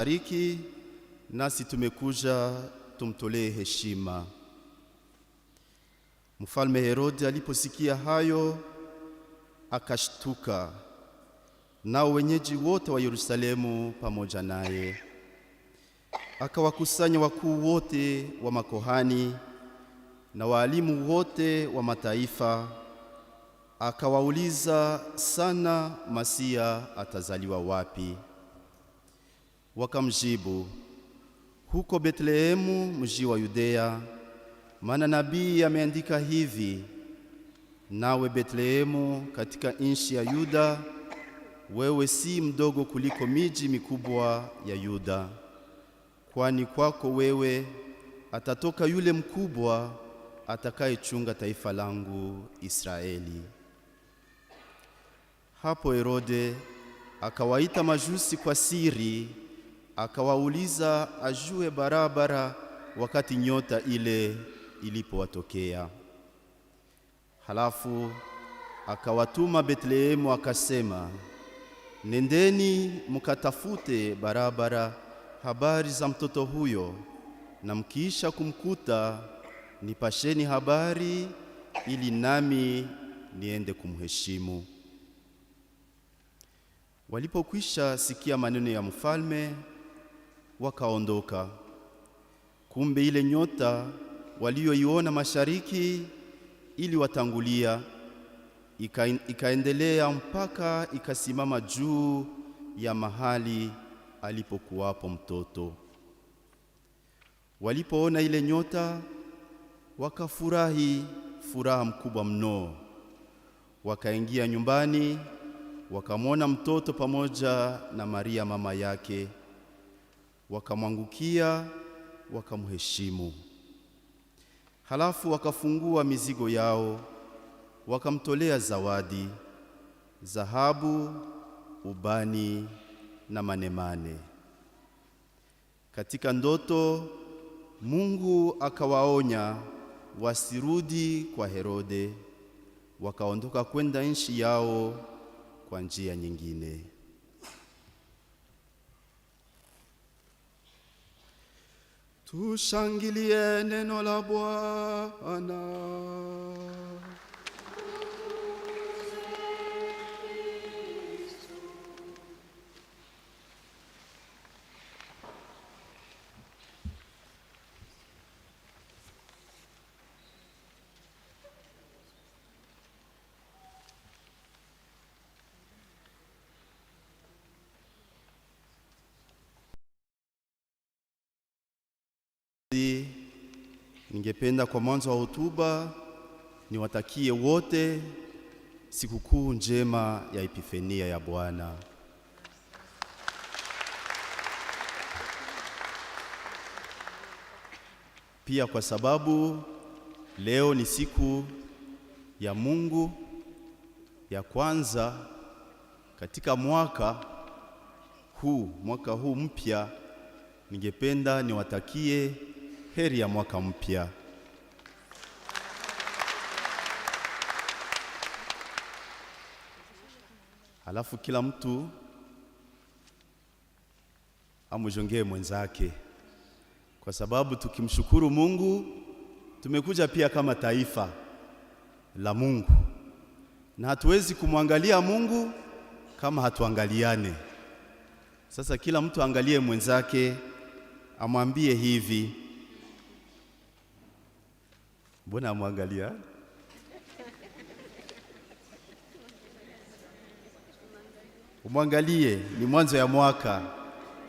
Bariki, nasi tumekuja tumtolee heshima. Mfalme Herode aliposikia hayo akashtuka, nao wenyeji wote wa Yerusalemu pamoja naye. Akawakusanya wakuu wote wa makohani na walimu wote wa mataifa, akawauliza sana Masia atazaliwa wapi. Wakamjibu, huko Betlehemu mji wa Yudea, maana nabii ameandika hivi: nawe Betlehemu katika nchi ya Yuda, wewe si mdogo kuliko miji mikubwa ya Yuda, kwani kwako wewe atatoka yule mkubwa atakayechunga taifa langu Israeli. Hapo Herode akawaita majusi kwa siri, akawauliza ajue barabara wakati nyota ile ilipowatokea. Halafu akawatuma Betlehemu, akasema, nendeni mkatafute barabara habari za mtoto huyo, na mkiisha kumkuta nipasheni habari, ili nami niende kumheshimu. Walipokwisha sikia maneno ya mfalme, wakaondoka. Kumbe ile nyota walioiona mashariki ili watangulia, ikaendelea mpaka ikasimama juu ya mahali alipokuwapo mtoto. Walipoona ile nyota wakafurahi furaha mkubwa mno. Wakaingia nyumbani, wakamwona mtoto pamoja na Maria mama yake, wakamwangukia, wakamheshimu. Halafu wakafungua mizigo yao, wakamtolea zawadi: dhahabu, ubani na manemane. Katika ndoto Mungu akawaonya wasirudi kwa Herode, wakaondoka kwenda nchi yao kwa njia nyingine. Tushangilie neno la Bwana. Ningependa kwa mwanzo wa hotuba niwatakie wote sikukuu njema ya Epifania ya Bwana. Pia kwa sababu leo ni siku ya Mungu ya kwanza katika mwaka huu mpya, ningependa niwatakie heri ya mwaka mpya. Halafu kila mtu amujongee mwenzake, kwa sababu tukimshukuru Mungu tumekuja pia kama taifa la Mungu, na hatuwezi kumwangalia Mungu kama hatuangaliane. Sasa kila mtu angalie mwenzake, amwambie hivi. Mbona amwangalia? Umwangalie, ni mwanzo ya mwaka,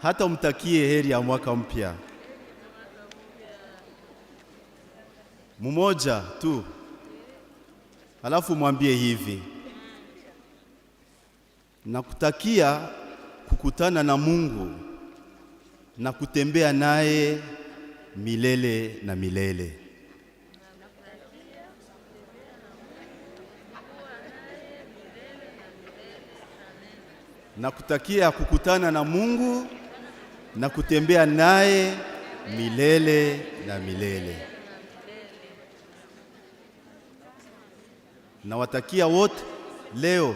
hata umtakie heri ya mwaka mpya. Mmoja tu. Halafu mwambie hivi: nakutakia kukutana na Mungu na kutembea naye milele na milele. Nakutakia kukutana na Mungu na kutembea naye milele na milele. Nawatakia wote leo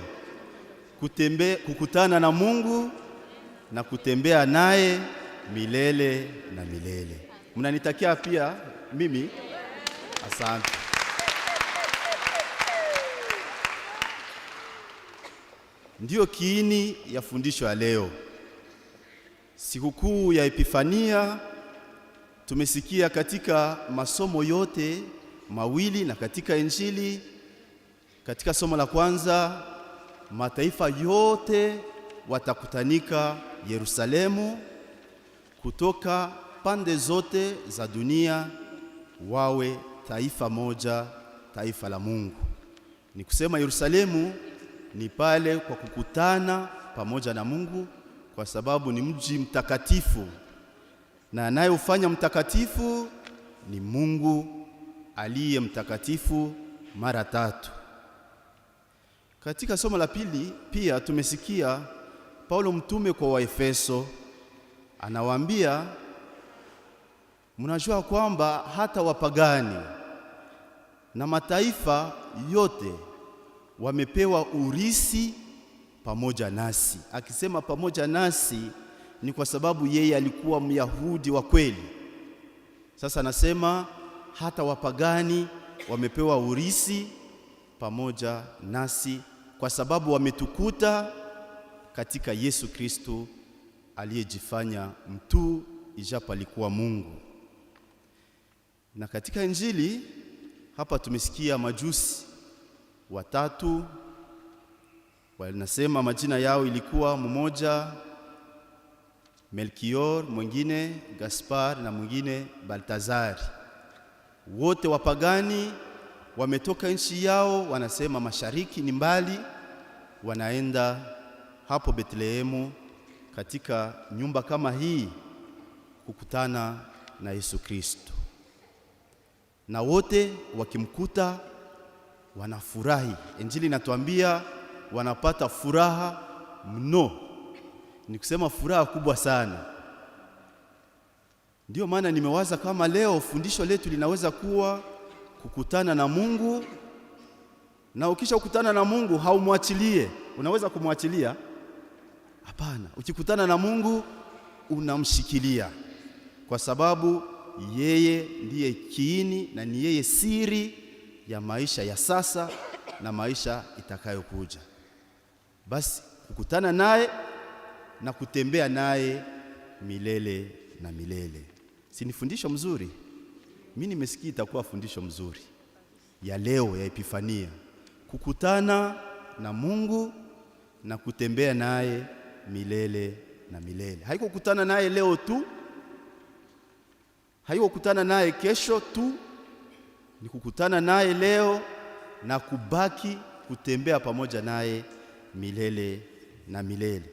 kukutana na Mungu na kutembea naye milele na milele. Mnanitakia pia mimi? Asante. Ndiyo kiini ya fundisho ya leo. Sikukuu ya Epifania tumesikia katika masomo yote mawili na katika Injili. Katika somo la kwanza, mataifa yote watakutanika Yerusalemu kutoka pande zote za dunia, wawe taifa moja, taifa la Mungu. Ni kusema Yerusalemu ni pale kwa kukutana pamoja na Mungu, kwa sababu ni mji mtakatifu, na anayefanya mtakatifu ni Mungu aliye mtakatifu mara tatu. Katika somo la pili pia tumesikia Paulo mtume kwa Waefeso anawaambia, mnajua kwamba hata wapagani na mataifa yote wamepewa urisi pamoja nasi. Akisema pamoja nasi ni kwa sababu yeye alikuwa Myahudi wa kweli. Sasa anasema hata wapagani wamepewa urisi pamoja nasi kwa sababu wametukuta katika Yesu Kristo aliyejifanya mtu ijapo alikuwa Mungu. Na katika Injili hapa tumesikia majusi watatu, wanasema majina yao ilikuwa mmoja Melkior, mwingine Gaspar na mwingine Baltazari. Wote wapagani wametoka nchi yao, wanasema mashariki ni mbali, wanaenda hapo Betlehemu katika nyumba kama hii kukutana na Yesu Kristo. Na wote wakimkuta wanafurahi. Injili inatuambia wanapata furaha mno. Ni kusema furaha kubwa sana. Ndiyo maana nimewaza kama leo fundisho letu linaweza kuwa kukutana na Mungu, na ukisha kukutana na Mungu haumwachilie. Unaweza kumwachilia? Hapana. Ukikutana na Mungu unamshikilia, kwa sababu yeye ndiye kiini na ni yeye siri ya maisha ya sasa na maisha itakayokuja. Basi kukutana naye na kutembea naye milele na milele. Si ni fundisho mzuri? Mimi nimesikia itakuwa fundisho mzuri ya leo ya Epifania, kukutana na Mungu na kutembea naye milele na milele. Haiko kukutana naye leo tu, haiko kukutana naye kesho tu, ni kukutana naye leo na kubaki kutembea pamoja naye milele na milele.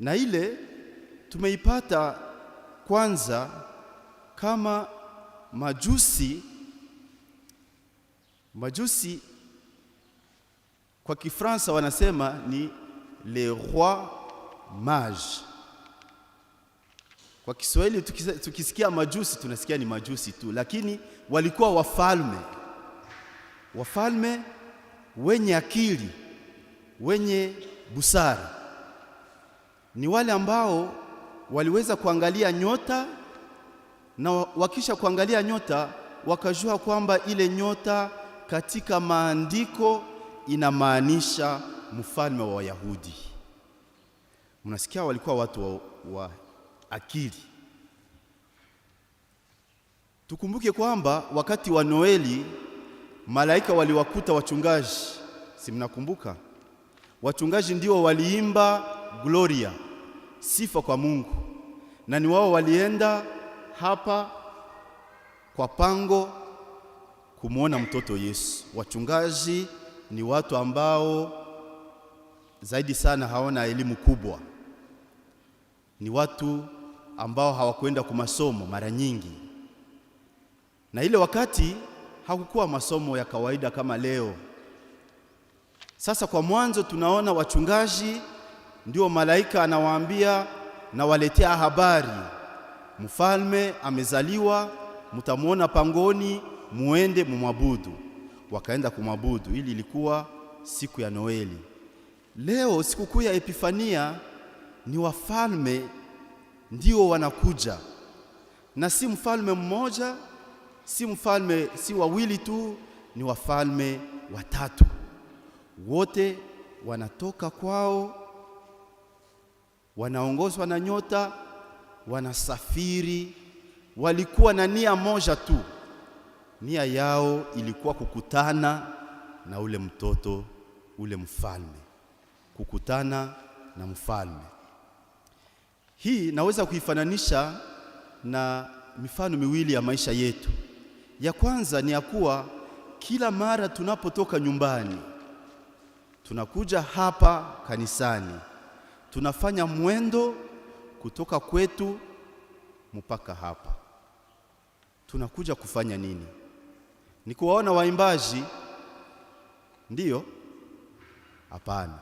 Na ile tumeipata kwanza kama majusi kwa Kifransa wanasema ni les rois mages. Kwa Kiswahili tukisikia majusi tunasikia ni majusi tu, lakini walikuwa wafalme wenye akili, wenye busara. Ni wale ambao waliweza kuangalia nyota, na wakisha kuangalia nyota wakajua kwamba ile nyota katika maandiko inamaanisha mfalme wa Wayahudi. Mnasikia walikuwa watu wa akili. Tukumbuke kwamba wakati wa Noeli malaika waliwakuta wachungaji. Si mnakumbuka? Wachungaji ndio waliimba Gloria, sifa kwa Mungu. Na ni wao walienda hapa kwa pango kumuona mtoto Yesu. Wachungaji ni watu ambao zaidi sana hawana elimu kubwa. Ni watu ambao hawakwenda kwa masomo mara nyingi. Na ile wakati hakukuwa masomo ya kawaida kama leo. Sasa kwa mwanzo tunaona wachungaji ndio malaika anawaambia na waletea habari, mfalme amezaliwa, mtamuona pangoni, muende mumwabudu. Wakaenda kumwabudu. Ili ilikuwa siku ya Noeli. Leo sikukuu ya Epifania ni wafalme ndio wanakuja, na si mfalme mmoja, si wawili tu, ni wafalme watatu. Wote wanatoka kwao, wanaongozwa na nyota, wanasafiri. Walikuwa na nia moja tu, nia yao ilikuwa kukutana na ule mtoto, ule mfalme, kukutana na mfalme. Hii naweza kuifananisha na mifano miwili ya maisha yetu. Ya kwanza ni ya kuwa kila mara tunapotoka nyumbani, tunakuja hapa kanisani, tunafanya mwendo kutoka kwetu mpaka hapa. Tunakuja kufanya nini? Ni kuwaona waimbaji? Ndiyo? Hapana.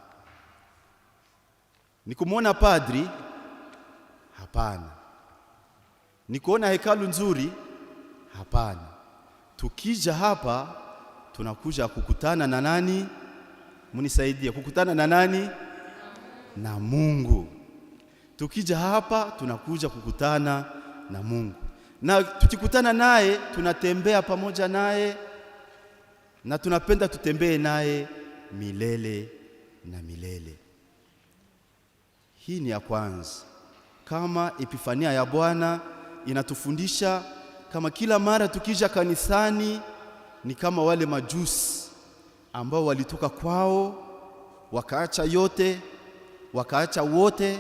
Ni kumwona padri? Hapana. Ni kuona hekalu nzuri? Hapana. Tukija hapa tunakuja kukutana na nani? Munisaidie, kukutana na nani? Na Mungu. Tukija hapa tunakuja kukutana na Mungu, na tukikutana naye tunatembea pamoja naye, na tunapenda tutembee naye milele na milele. Hii ni ya kwanza. Kama epifania ya Bwana inatufundisha kama kila mara tukija kanisani ni kama wale majusi ambao walitoka kwao, wakaacha yote, wakaacha wote,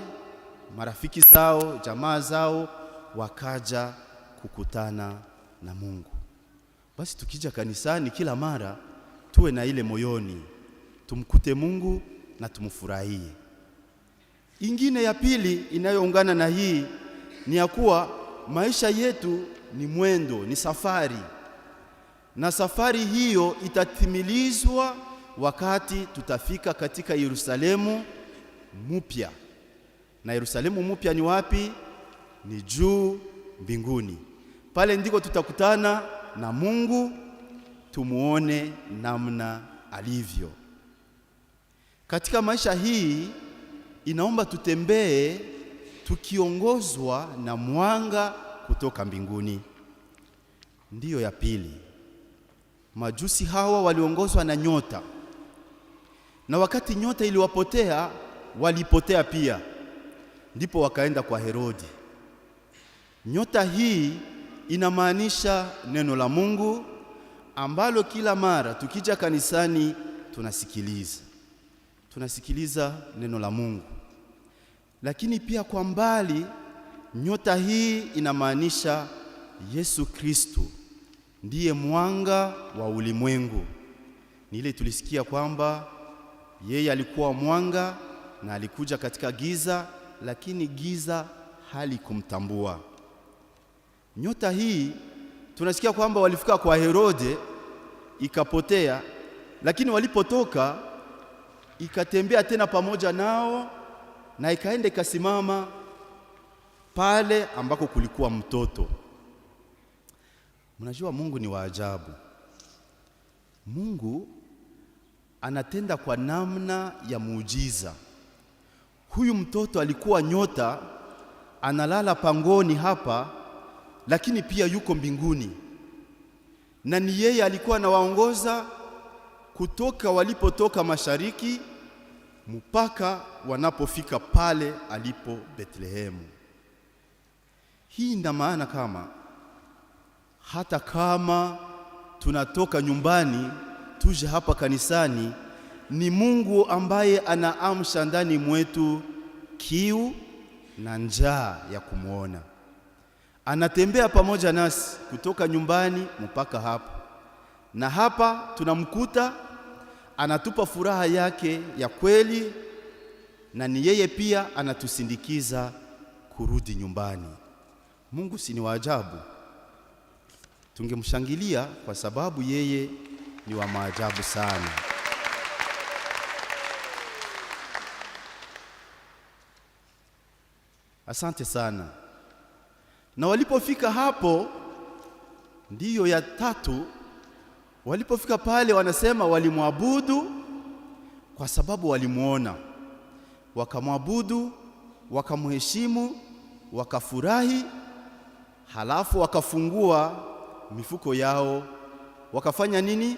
marafiki zao, jamaa zao, wakaja kukutana na Mungu. Basi tukija kanisani kila mara tuwe na ile moyoni, tumkute Mungu na tumfurahie. Ingine ya pili inayoungana na hii ni ya kuwa maisha yetu ni mwendo, ni safari, na safari hiyo itatimilizwa wakati tutafika katika Yerusalemu mpya. Na Yerusalemu mpya ni wapi? Ni juu mbinguni. Pale ndiko tutakutana na Mungu, tumuone namna alivyo. Katika maisha hii inaomba tutembee tukiongozwa na mwanga kutoka mbinguni. Ndiyo ya pili. Majusi hawa waliongozwa na nyota, na wakati nyota iliwapotea walipotea pia, ndipo wakaenda kwa Herodi. Nyota hii inamaanisha neno la Mungu ambalo kila mara tukija kanisani tunasikiliza neno la Mungu. Lakini pia kwa mbali nyota hii inamaanisha Yesu Kristo ndiye mwanga wa ulimwengu. Ni ile tulisikia kwamba yeye alikuwa mwanga na alikuja katika giza, lakini giza halikumtambua. Nyota hii tunasikia kwamba walifika kwa Herode ikapotea, lakini walipotoka ikatembea tena pamoja nao na ikaenda ikasimama pale ambako kulikuwa mtoto. Mnajua Mungu ni wa ajabu. Mungu anatenda kwa namna ya muujiza. Huyu mtoto alikuwa nyota, analala pangoni hapa, lakini pia yuko mbinguni, na ni yeye alikuwa anawaongoza kutoka walipotoka mashariki mpaka wanapofika pale alipo Bethlehemu. Hii ina maana kama hata kama tunatoka nyumbani tuje hapa kanisani, ni Mungu ambaye anaamsha ndani mwetu kiu na njaa ya kumwona. Anatembea pamoja nasi kutoka nyumbani mpaka hapa, na hapa tunamkuta anatupa furaha yake ya kweli, na ni yeye pia anatusindikiza kurudi nyumbani. Mungu si ni wa ajabu? Tungemshangilia kwa sababu yeye ni wa maajabu sana. Asante sana. Na walipofika hapo, ndiyo ya tatu, walipofika pale wanasema walimwabudu kwa sababu walimuona. Wakamwabudu, wakamheshimu, wakafurahi, halafu wakafungua mifuko yao, wakafanya nini?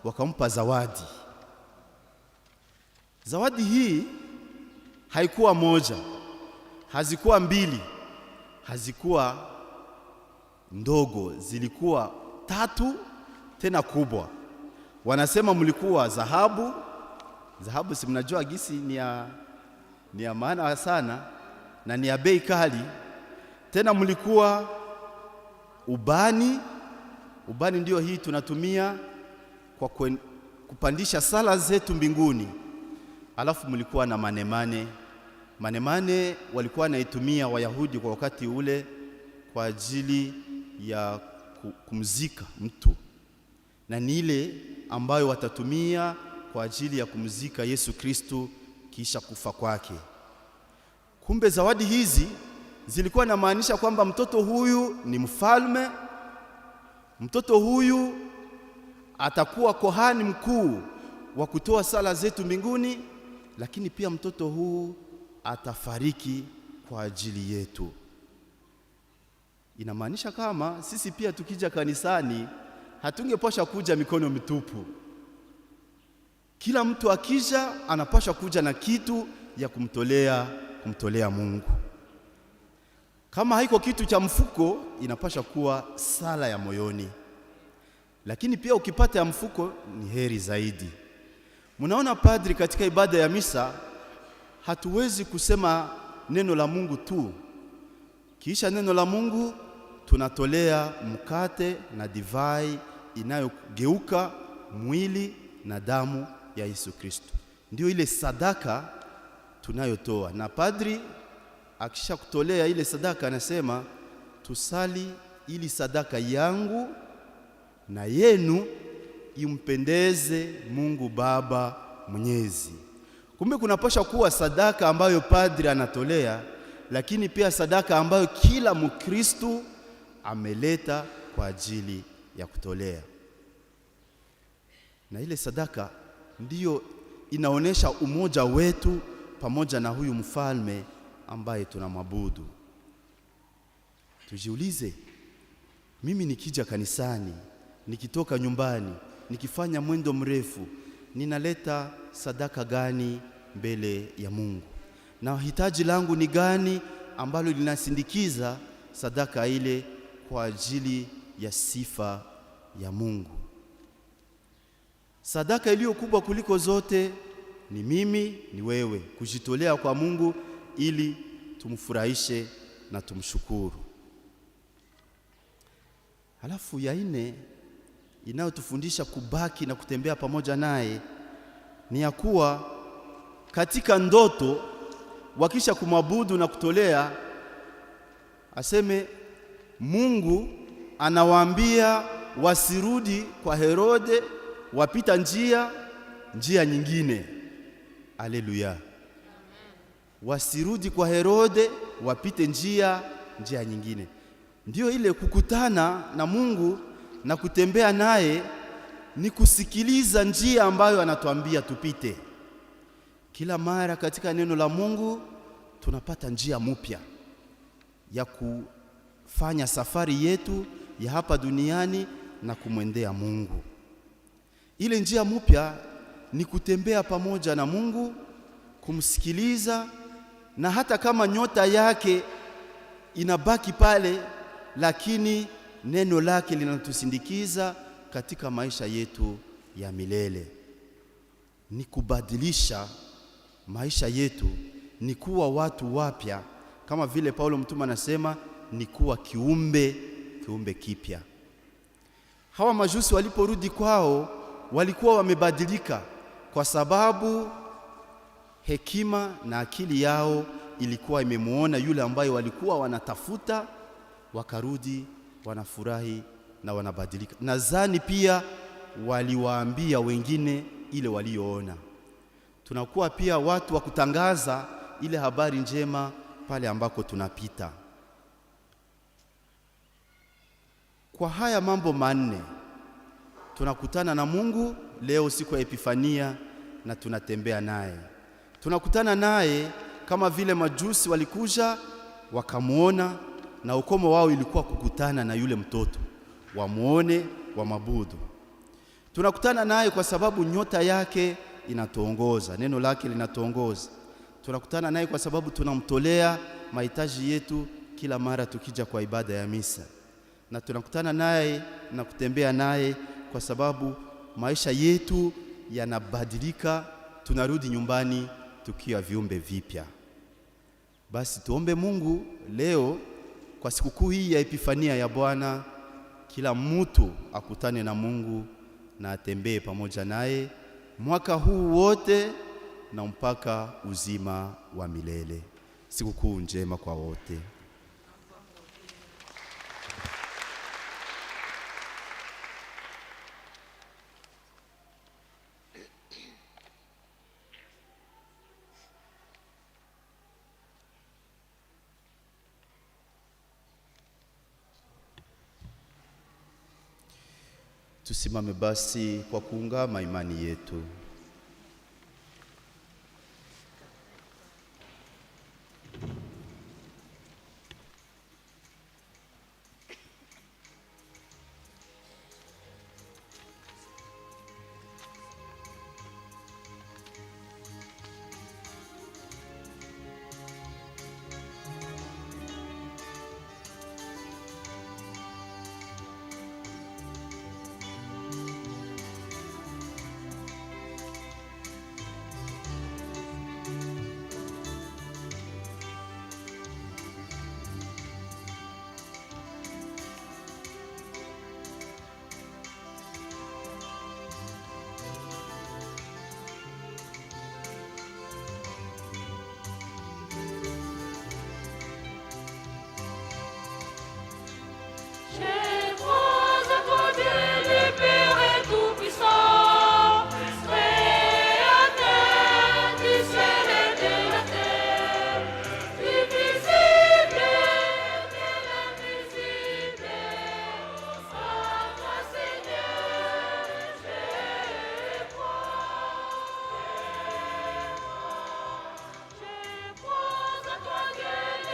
Wakampa zawadi. Zawadi hii haikuwa moja, hazikuwa mbili, hazikuwa ndogo, zilikuwa 3 tena kubwa. Wanasema mlikuwa dhahabu. Dhahabu si mnajua gisi ni ya maana sana na ni ya bei kali. Tena mlikuwa ubani. Ubani ndio hii tunatumia kwa kupandisha sala zetu mbinguni. Alafu mlikuwa na manemane. Manemane walikuwa naitumia Wayahudi kwa wakati ule kwa ajili ya kumzika mtu, na ni ile ambayo watatumia kwa ajili ya kumzika Yesu Kristo kisha kufa kwake. Kumbe zawadi hizi zilikuwa na maanisha kwamba mtoto huyu ni mfalme, mtoto huyu atakuwa kohani mkuu wa kutoa sala zetu mbinguni, lakini pia mtoto huu atafariki kwa ajili yetu. Inamaanisha kama sisi pia tukija kanisani hatungepasha kuja mikono mitupu. Kila mtu akija anapasha kuja na kitu ya kumtolea Mungu. Kama haiko kitu cha mfuko, inapasha kuwa sala ya moyoni. Lakini pia ukipata ya mfuko ni heri zaidi. Munaona padri, katika ibada ya misa hatuwezi kusema neno la Mungu tu. Kisha neno la Mungu tunatolea mkate na divai inayogeuka mwili na damu ya Yesu Kristo. Ndio ile sadaka tunayotoa. Na padri akisha kutolea ile sadaka anasema, tusali ili sadaka yangu na yenu impendeze Mungu Baba Mwenyezi. Kumbe kunapaswa kuwa sadaka ambayo padri anatolea, lakini pia sadaka ambayo kila Mkristo ameleta kwa ajili ya kutolea. Na ile sadaka ndiyo inaonesha umoja wetu pamoja na huyu mfalme ambaye tunamwabudu. Tujiulize, mimi nikija kanisani, nikitoka nyumbani, nikifanya mwendo mrefu, ninaleta sadaka gani mbele ya Mungu? Na hitaji langu ni gani ambalo linasindikiza sadaka ile kwa ajili ya sifa ya Mungu? Sadaka iliyo kubwa kuliko zote ni mimi, ni wewe, kujitolea kwa Mungu ili tumfurahishe na tumshukuru. Halafu ya 4 inayotufundisha kubaki na kutembea pamoja naye ni ya kuwa katika ndoto wakisha kumwabudu na kutolea, aseme Mungu anawaambia wasirudi kwa Herode, wapita njia nyingine. Haleluya. Wasirudi kwa Herode, wapite njia nyingine. Ndio ile kukutana na Mungu na kutembea naye ni kusikiliza njia ambayo anatuambia tupite. Kila mara katika neno la Mungu tunapata njia mpya ya kufanya safari yetu ya hapa duniani na kumwendea Mungu. Ile njia mpya ni kutembea pamoja na Mungu, kumsikiliza, na hata kama nyota yake inabaki pale, lakini neno lake linatusindikiza katika maisha yetu ya milele. Ni kubadilisha maisha yetu, ni kuwa watu wapya, kama vile Paulo mtume anasema ni kuwa kiumbe kipya. Hawa majusi waliporudi kwao walikuwa wamebadilika, kwa sababu hekima na akili yao ilikuwa imemuona yule ambaye walikuwa wanatafuta, wakarudi wanafurahi na wanabadilika. Nadhani pia waliwaambia wengine ile walioona. Tunakuwa pia watu wa kutangaza ile habari njema pale ambako tunapita. Kwa haya mambo 4 tunakutana na Mungu leo siku ya Epifania na tunatembea naye. Tunakutana naye kama vile majusi walikuja wakamuona, na ukomo wao ilikuwa kukutana na yule mtoto, wamuone, wamabudu. Tunakutana naye kwa sababu nyota yake inatuongoza, neno lake linatuongoza. Tunakutana naye kwa sababu tunamtolea mahitaji yetu kila mara tukija kwa ibada ya misa, na tunakutana naye na kutembea naye kwa sababu maisha yetu yanabadilika, tunarudi nyumbani tukiwa viumbe vipya. Basi tuombe Mungu leo kwa sikukuu hii ya Epifania ya Bwana, kila mtu akutane na Mungu na atembee pamoja naye mwaka huu wote na mpaka uzima wa milele. Sikukuu njema kwa wote. Tusimame basi kwa kuungama imani yetu.